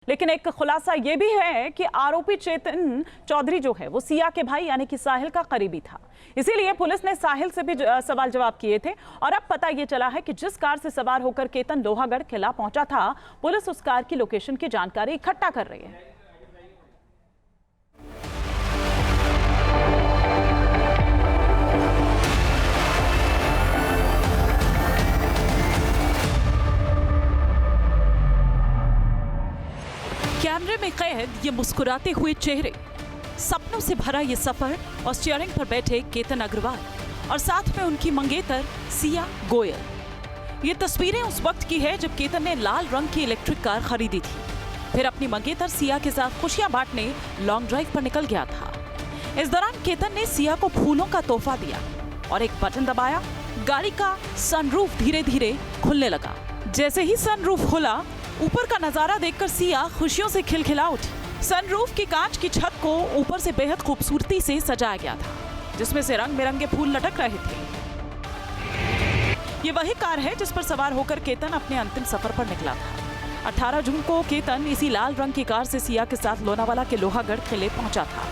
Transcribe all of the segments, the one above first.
लेकिन एक खुलासा यह भी है कि आरोपी चेतन चौधरी जो है वो सिया के भाई यानी कि साहिल का करीबी था। इसीलिए पुलिस ने साहिल से भी सवाल जवाब किए थे और अब पता ये चला है कि जिस कार से सवार होकर केतन लोहागढ़ किला पहुंचा था, पुलिस उस कार की लोकेशन की जानकारी इकट्ठा कर रही है। कैमरे में कैद ये मुस्कुराते हुए चेहरे, सपनों से भरा ये सफर और स्टीयरिंग पर बैठे केतन अग्रवाल और साथ में उनकी मंगेतर सिया गोयल। ये तस्वीरें उस वक्त की है जब केतन ने लाल रंग की इलेक्ट्रिक कार खरीदी थी, फिर अपनी मंगेतर सिया के साथ खुशियां बांटने लॉन्ग ड्राइव पर निकल गया था। इस दौरान केतन ने सिया को फूलों का तोहफा दिया और एक बटन दबाया, गाड़ी का सनरूफ धीरे धीरे खुलने लगा। जैसे ही सनरूफ खुला, ऊपर का नजारा देखकर सिया खुशियों से खिलखिला उठी। सनरूफ की कांच की छत को ऊपर से बेहद खूबसूरती से सजाया गया था, जिसमें से रंग बिरंगे फूल लटक रहे थे। ये वही कार है जिस पर सवार होकर केतन अपने अंतिम सफर पर निकला था। 18 जून को केतन इसी लाल रंग की कार से सिया के साथ लोनावाला के लोहागढ़ किले पहुंचा था।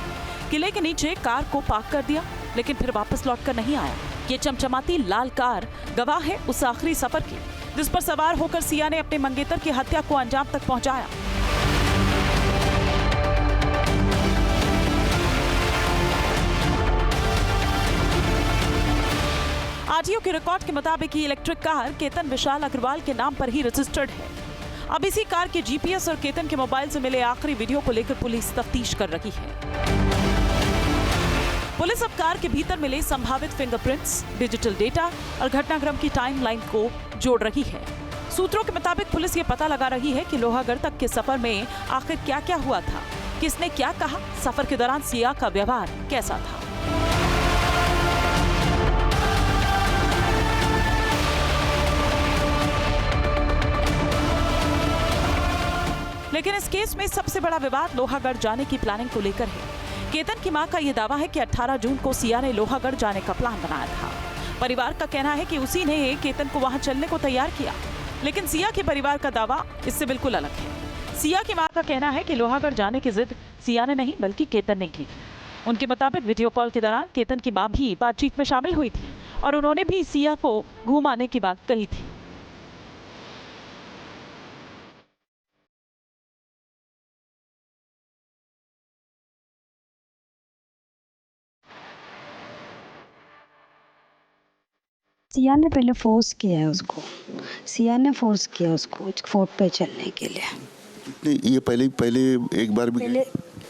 किले के नीचे कार को पार्क कर दिया, लेकिन फिर वापस लौटकर नहीं आया। ये चमचमाती लाल कार गवाह है उस आखिरी सफर की, जिस पर सवार होकर सिया ने अपने मंगेतर की हत्या को अंजाम तक पहुंचाया। आरटीओ के रिकॉर्ड के मुताबिक ये इलेक्ट्रिक कार केतन विशाल अग्रवाल के नाम पर ही रजिस्टर्ड है। अब इसी कार के जीपीएस और केतन के मोबाइल से मिले आखिरी वीडियो को लेकर पुलिस तफ्तीश कर रही है। पुलिस अब कार के भीतर मिले संभावित फिंगरप्रिंट्स, डिजिटल डेटा और घटनाक्रम की टाइमलाइन को जोड़ रही है। सूत्रों के मुताबिक पुलिस ये पता लगा रही है कि लोहागढ़ तक के सफर में आखिर क्या क्या हुआ था, किसने क्या कहा, सफर के दौरान सिया का व्यवहार कैसा था। लेकिन इस केस में सबसे बड़ा विवाद लोहागढ़ जाने की प्लानिंग को लेकर है। केतन की मां का यह दावा है कि 18 जून को सिया ने लोहागढ़ जाने का प्लान बनाया था। परिवार का कहना है कि उसी ने केतन को वहां चलने को तैयार किया, लेकिन सिया के परिवार का दावा इससे बिल्कुल अलग है। सिया की मां का कहना है कि लोहागढ़ जाने की जिद सिया ने नहीं बल्कि केतन ने की। उनके मुताबिक वीडियो कॉल के दौरान केतन की मां भी बातचीत में शामिल हुई थी और उन्होंने भी सिया को घुमाने की बात कही थी। सिया ने पहले फोर्स किया है उसको, सिया ने फोर्स किया उसको फोर्ट पे चलने के लिए। ये पहले एक बार भी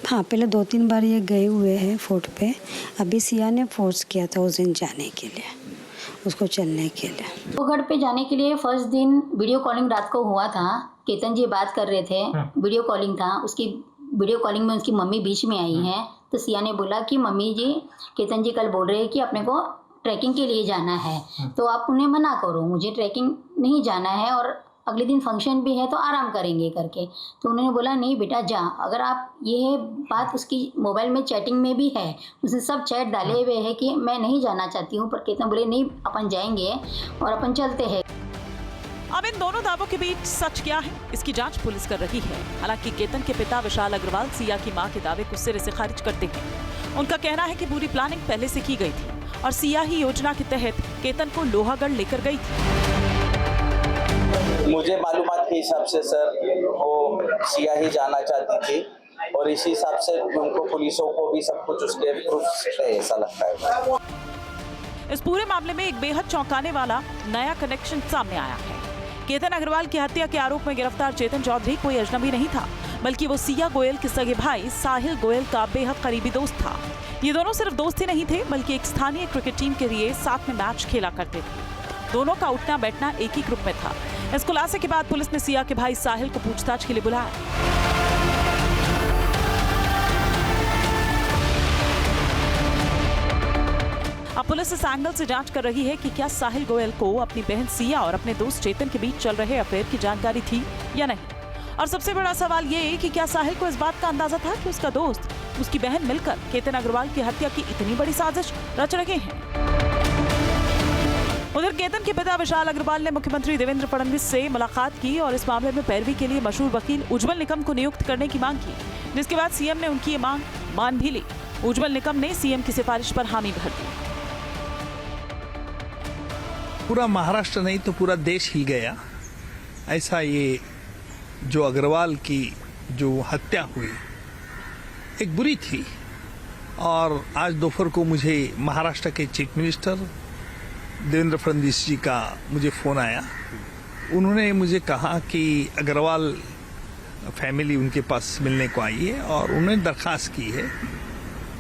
पहले 2-3 बार ये गए हुए हैं फोर्ट पे। अभी सिया ने फोर्स किया था उस दिन जाने के लिए, उसको चलने के लिए। लोहागढ़ पे जाने के लिए फर्स्ट दिन वीडियो कॉलिंग रात को हुआ था। केतन जी बात कर रहे थे, वीडियो कॉलिंग था। उसकी वीडियो कॉलिंग में उसकी मम्मी बीच में आई हैं, तो सिया ने बोला कि मम्मी जी, केतन जी कल बोल रहे हैं कि अपने को ट्रैकिंग के लिए जाना है, तो आप उन्हें मना करो, मुझे ट्रैकिंग नहीं जाना है और अगले दिन फंक्शन भी है तो आराम करेंगे करके। तो उन्होंने बोला नहीं बेटा जा। अगर आप ये बात उसकी मोबाइल में चैटिंग में भी है, उसने सब चैट डाले हुए हैं कि मैं नहीं जाना चाहती हूँ, पर केतन बोले नहीं अपन जाएंगे और अपन चलते हैं। अब इन दोनों दावों के बीच सच क्या है, इसकी जांच पुलिस कर रही है। हालांकि केतन के पिता विशाल अग्रवाल सिया की मां के दावे को सिरे से खारिज करते हैं। उनका कहना है कि पूरी प्लानिंग पहले से की गई थी और सिया ही योजना के तहत केतन को लोहागढ़ लेकर गई थी। मुझे मालूमात के हिसाब से सर वो सिया ही जाना चाहती थी और इसी हिसाब से उनको पुलिसों को भी सब कुछ उसके प्रूफ है, ऐसा लगता है। इस पूरे मामले में एक बेहद चौंकाने वाला नया कनेक्शन सामने आया है। केतन अग्रवाल की हत्या के आरोप में गिरफ्तार चेतन चौधरी कोई अजनबी नहीं था, बल्कि वो सिया गोयल के सगे भाई साहिल गोयल का बेहद करीबी दोस्त था। ये दोनों सिर्फ दोस्त ही नहीं थे, बल्कि एक स्थानीय क्रिकेट टीम के लिए साथ में मैच खेला करते थे। दोनों का उठना बैठना एक ही ग्रुप में था। इस खुलासे के बाद पुलिस ने सिया के भाई साहिल को पूछताछ के लिए बुलाया। अब पुलिस इस एंगल से जांच कर रही है कि क्या साहिल गोयल को अपनी बहन सिया और अपने दोस्त चेतन के बीच चल रहे अफेयर की जानकारी थी या नहीं। और सबसे बड़ा सवाल ये है कि क्या साहिल को इस बात का अंदाजा था कि उसका दोस्त, उसकी बहन मिलकर केतन अग्रवाल की हत्या की इतनी बड़ी साजिश रच रहे हैं। उधर केतन के पिता विशाल अग्रवाल ने मुख्यमंत्री देवेंद्र फडणवीस से मुलाकात की और इस मामले में पैरवी के लिए मशहूर वकील उज्जवल निकम को नियुक्त करने की मांग की, जिसके बाद सीएम ने उनकी ये मांग मान भी ली। उज्जवल निकम ने सीएम की सिफारिश पर हामी भर दी। पूरा महाराष्ट्र नहीं तो पूरा देश हिल गया। ऐसा ये जो अग्रवाल की जो हत्या हुई एक बुरी थी। और आज दोपहर को मुझे महाराष्ट्र के चीफ मिनिस्टर देवेंद्र फडणवीस जी का मुझे फ़ोन आया। उन्होंने मुझे कहा कि अग्रवाल फैमिली उनके पास मिलने को आई है और उन्होंने दरख्वास्त की है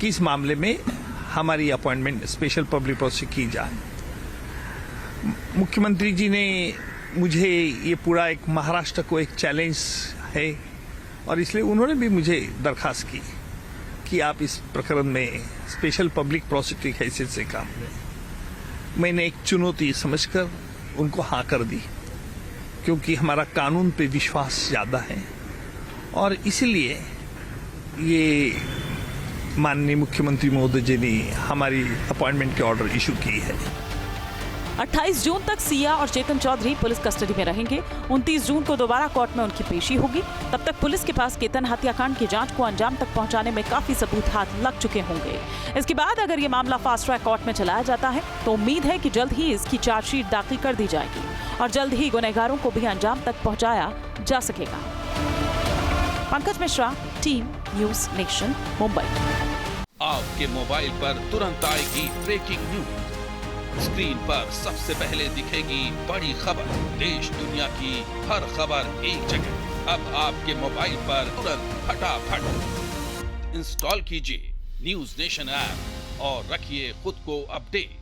कि इस मामले में हमारी अपॉइंटमेंट स्पेशल पब्लिक प्रोसिक्यूटर की जाए। मुख्यमंत्री जी ने मुझे ये पूरा एक महाराष्ट्र को एक चैलेंज है और इसलिए उन्होंने भी मुझे दरख्वास्त की कि आप इस प्रकरण में स्पेशल पब्लिक प्रोसिक्यूटर की हैसियत से काम लें। मैंने एक चुनौती समझकर उनको हाँ कर दी, क्योंकि हमारा कानून पे विश्वास ज़्यादा है और इसलिए ये माननीय मुख्यमंत्री महोदय जी ने हमारी अपॉइंटमेंट के ऑर्डर इशू की है। 28 जून तक सिया और चेतन चौधरी पुलिस कस्टडी में रहेंगे। 29 जून को दोबारा कोर्ट में उनकी पेशी होगी। तब तक पुलिस के पास केतन हत्याकांड की जांच को अंजाम तक पहुंचाने में काफी सबूत हाथ लग चुके होंगे। इसके बाद अगर ये मामला फास्ट ट्रैक कोर्ट में चलाया जाता है तो उम्मीद है कि जल्द ही इसकी चार्जशीट दाखिल कर दी जाएगी और जल्द ही गुनहगारों को भी अंजाम तक पहुंचाया जा सकेगा। Pankaj Mishra, team news nation, Mumbai. आपके मोबाइल पर तुरंत आएगी ब्रेकिंग न्यूज। स्क्रीन पर सबसे पहले दिखेगी बड़ी खबर। देश दुनिया की हर खबर एक जगह। अब आपके मोबाइल पर तुरंत फटाफट इंस्टॉल कीजिए न्यूज नेशन ऐप और रखिए खुद को अपडेट।